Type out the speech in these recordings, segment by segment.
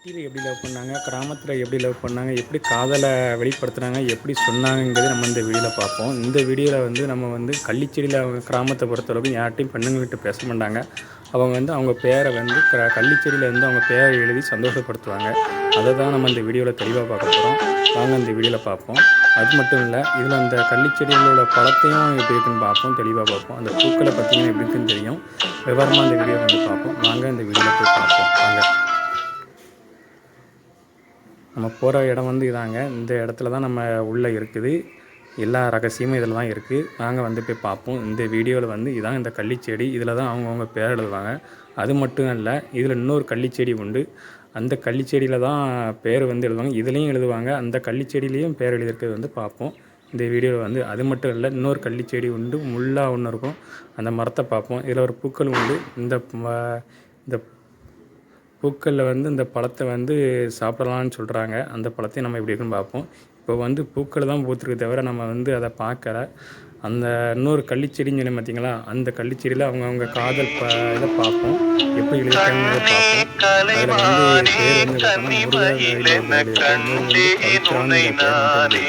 சிட்டியில் எப்படி லவ் பண்ணாங்க, கிராமத்தில் எப்படி லவ் பண்ணாங்க, எப்படி காதலை வெளிப்படுத்துனாங்க, எப்படி சொன்னாங்கங்கிறது நம்ம இந்த வீடியோவில் பார்ப்போம். இந்த வீடியோவில் வந்து நம்ம வந்து கள்ளிச்செடியில் அவங்க கிராமத்தை பொறுத்தளவுக்கு யார்ட்டையும் பெண்ணுங்கள்கிட்ட பேச மாட்டாங்க. அவங்க வந்து அவங்க பேரை வந்து கள்ளிச்செடியில் வந்து அவங்க பேரை எழுதி சந்தோஷப்படுத்துவாங்க. அதை தான் நம்ம இந்த வீடியோவில் தெளிவாக பார்க்க போகிறோம். வாங்க இந்த வீடியோவில் பார்ப்போம். அது மட்டும் இல்லை, இதில் அந்த கள்ளிச்செடிகளோட பழத்தையும் எப்படி இருக்குன்னு பார்ப்போம், தெளிவாக பார்ப்போம். அந்த பூக்களை பார்த்தீங்கன்னா எப்படி இருக்குன்னு தெரியும். விவரமாக இந்த வீடியோ வந்து பார்ப்போம். வாங்க இந்த வீடியோவில் போய் பார்ப்போம். வாங்க. நம்ம போகிற இடம் வந்து இதாங்க. இந்த இடத்துல தான் நம்ம உள்ளே இருக்குது. எல்லா ரகசியமும் இதில் தான் இருக்குது. நாங்கள் வந்து போய் பார்ப்போம். இந்த வீடியோவில் வந்து இதான் இந்த கள்ளிச்செடி. இதில் தான் அவங்கவுங்க பேர் எழுதுவாங்க. அது மட்டும் இல்லை, இதில் இன்னொரு கள்ளிச்செடி உண்டு. அந்த கள்ளிச்செடியில் தான் பேர் வந்து எழுதுவாங்க. இதுலேயும் எழுதுவாங்க. அந்த கள்ளிச்செடியிலையும் பேர் எழுதியிருக்கிறது வந்து பார்ப்போம் இந்த வீடியோவில் வந்து. அது மட்டும் இல்லை, இன்னொரு கள்ளிச்செடி உண்டு. முள்ளாக ஒன்று இருக்கும். அந்த மரத்தை பார்ப்போம். இதில் ஒரு பூக்கள் உண்டு. இந்த பூக்களில் வந்து இந்த பழத்தை வந்து சாப்பிடலான்னு சொல்கிறாங்க. அந்த பழத்தையும் நம்ம எப்படி இருக்குன்னு பார்ப்போம். இப்போ வந்து பூக்கள் தான் பூத்துருக்கு தவிர நம்ம வந்து அதை பார்க்கல. அந்த இன்னொரு கள்ளிச்செடின்னு சொல்லி பார்த்தீங்களா, அந்த கள்ளிச்செடியில் அவங்கவுங்க காதல் இதை பார்ப்போம். எப்படி எழுதியிருக்காங்கன்னு பார்ப்போம். அதில் வந்து பேர் வந்து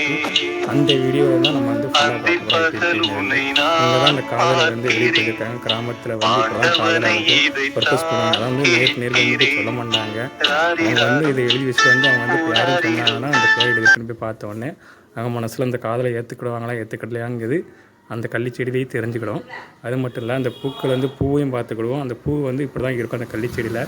அந்த வீடியோவில் தான் நம்ம வந்து ஃபுல்லாக பார்க்க போகிறோம். இங்கே தான் அந்த காதலை வந்து வெளியிட்டிருக்காங்க. கிராமத்தில் வந்து இப்போதான் காதலை வந்து பர்பஸ் பண்ணுவாங்க. அதான் வந்து நேருக்கு வந்து சொல்ல மாட்டாங்க. அவங்க வந்து இதை எழுதி வச்சுட்டு வந்து அவங்க வந்து யாரும் சொன்னாங்கன்னா அந்த பேர் எடுத்துன்னு போய் பார்த்த உடனே அவங்க மனசில் அந்த காதலை ஏற்றுக்கிடுவாங்களா ஏற்றுக்கிடலையாங்கிறது அந்த கள்ளிச்செடியிலேயே தெரிஞ்சுக்கிடும். அது மட்டும் இல்லை, அந்த பூக்கள் வந்து பூவையும் பார்த்துக்கிடுவோம். அந்த பூ வந்து இப்படி தான் இருக்கும் அந்த கள்ளிச்செடியில்.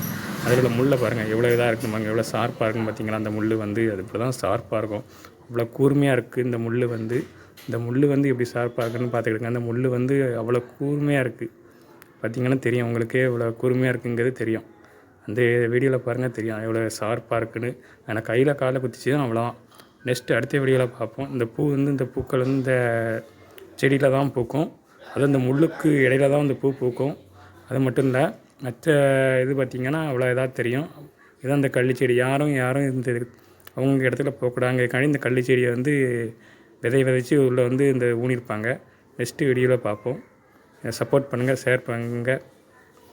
அதில் உள்ள முள்ளை பாருங்கள் எவ்வளோ இதாக இருக்குமாங்க, எவ்வளோ ஷார்ப்பாக இருக்குன்னு பார்த்தீங்களா. அந்த முள் வந்து அது இப்படி தான் ஷார்ப்பாக இருக்கும். அவ்வளோ கூர்மையாக இருக்குது இந்த முள் வந்து. இந்த முள் வந்து எப்படி ஷார்ப்பாக இருக்குன்னு பார்த்துக்கிடுங்க. அந்த முள் வந்து அவ்வளோ கூர்மையாக இருக்குது. பார்த்திங்கன்னா தெரியும் உங்களுக்கே எவ்வளோ கூர்மையாக இருக்குங்கிறது தெரியும். அந்த வீடியோவில் பாருங்கள் தெரியும் எவ்வளோ ஷார்ப்பாக இருக்குன்னு. ஆனால் கையில் காலை குத்திச்சுன்னா அவ்வளோதான். நெக்ஸ்ட்டு அடுத்த வீடியோவில் பார்ப்போம். இந்த பூ வந்து இந்த பூக்கள் வந்து இந்த செடியில் தான் பூக்கும். அது அந்த முள்ளுக்கு இடையில தான் அந்த பூ பூக்கும். அது மட்டும் இல்லை, மற்ற இது பார்த்திங்கன்னா அவ்வளோ இதாக தெரியும். இதான் இந்த கள்ளிச்செடி. யாரும் இந்த அவங்க இடத்துல போகக்கூடாதுக்காண்டி இந்த கள்ளிச்செடியை வந்து விதைச்சி உள்ளே வந்து இந்த ஊனியிருப்பாங்க. நெக்ஸ்ட்டு வீடியோவில் பார்ப்போம். சப்போர்ட் பண்ணுங்கள், ஷேர் பண்ணுங்கள்.